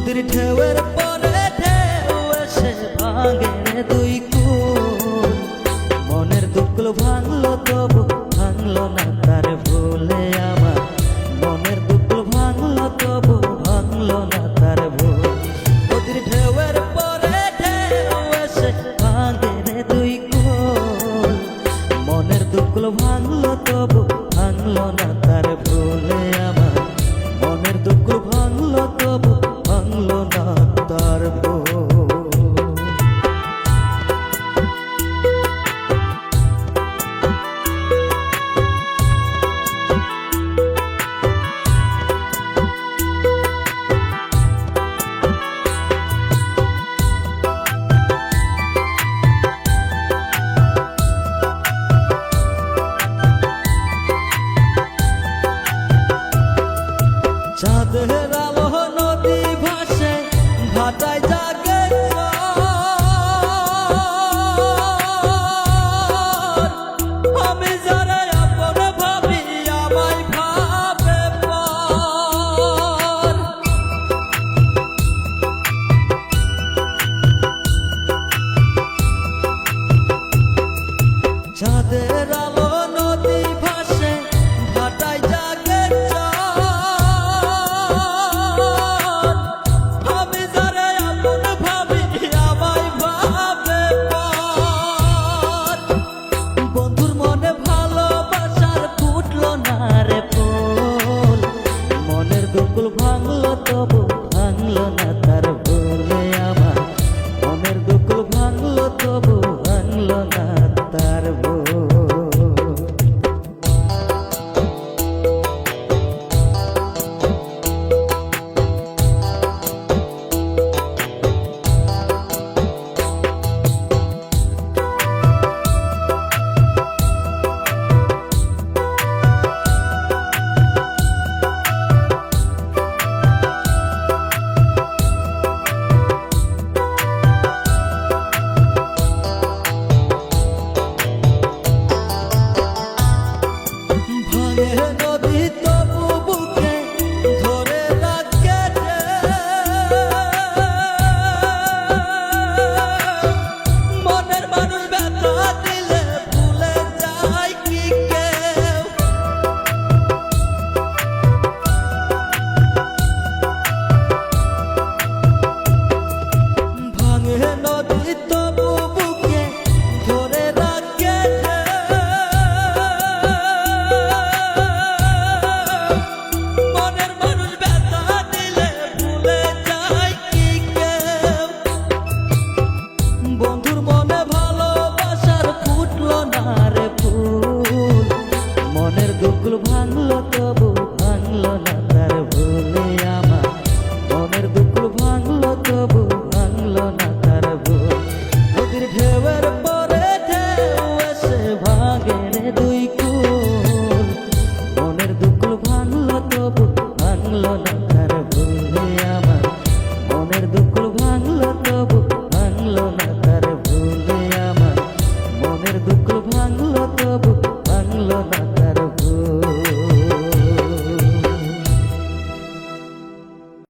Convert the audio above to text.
নদীর ঢেউয়ের পরে ঢেউ এসে ভাঙে রে দুই কুল। মনের দুঃখগুলো ভাঙলো তবু ভাঙলো না তার ভুলে আমার। মনের দুঃখগুলো ভাঙলো তবু ভাঙলো না তার ভুল। নদীর ঢেউয়ের পরে ঢেউ এসে ভাঙে রে দুই কুল। মনের দুঃখগুলো ভাঙলো তবু ভাঙলো না তার ভুলে আমার। মনের দুঃখ ভাঙলো তবু ভাঙলো না তার ভুল। চাঁদের আলো নদী ভাসে ভাটায় জাগে আমি যারা আপন ভাবি আমায় ভাবে পর। চাঁদের আলো নদী ভাসে ভাটায় জাগে ভাঙলো তবু ভাঙলো না তার ভুলে আমার। মনের দুঃখ ভাঙলো তবু ভাঙলো না তার ভুল। নদী তবু বুকে ধরে রাখে মনের মানুষ ব্যথা দিলে ভুলে যায় কি কেউ। ভাঙে নদী তবু বুকে ধরে রাখে বন্ধুর মনে ভালোবাসার ফুটলো না রে ফুল। মনের দুঃখগুলো ভাঙলো তবু ভাঙলো না তার ভুলে আমার। মনের দুঃখগুলো ভাঙলো তবু ভাঙলো না তার ভুল। নদীর ঢেউয়ের পরে ঢেউ এসে ভাঙে রে দুই কুল। মনের দুঃখগুলো ভাঙলো তবু ভাঙলো না তার ভুলে আমার। মনের দুঃখগুলো ভাঙলো তবু ভাঙলো না তার ভুলে আমার। মনের দুঃখ ভাঙলো তবু ভাঙলো না।